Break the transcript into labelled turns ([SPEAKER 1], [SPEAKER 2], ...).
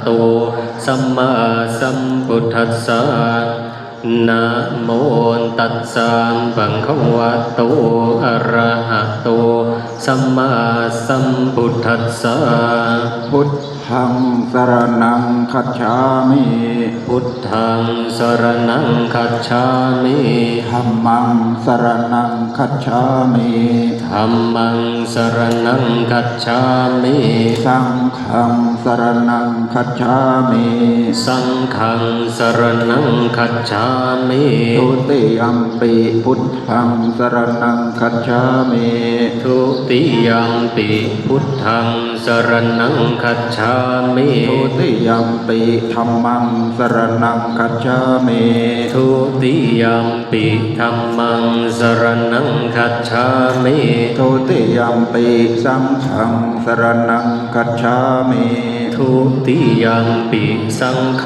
[SPEAKER 1] โตสัมมาสัมพุทธัสสะนะโมตัสสะภะคะวะโตอะระหะโตสัมมาสัมพุทธัสสะ
[SPEAKER 2] พุทธังสรณังคัจฉามิ
[SPEAKER 1] พุทธังสรณังคัจฉามิ
[SPEAKER 2] ธัมมังสรณังคัจฉามิ
[SPEAKER 1] ธัมมังสรณังคัจฉามิ
[SPEAKER 2] สังฆังสรณังคัจฉามิ
[SPEAKER 1] สังฆังสรณังคัจฉามิ
[SPEAKER 2] ทุติยัมปิพุทธังสรณังคัจฉามิ
[SPEAKER 1] ทุติยัมปิพุทธังสรณังคัจฉามิ
[SPEAKER 2] ทุติยัมปิธัมมังสรณังคัจฉามิ
[SPEAKER 1] ทุติยัมปิธัมมังสรณังคัจฉามิ
[SPEAKER 2] ทุติยัมปิสังฆังสรณังคัจฉามิ
[SPEAKER 1] ทุติยัมปิสังฆ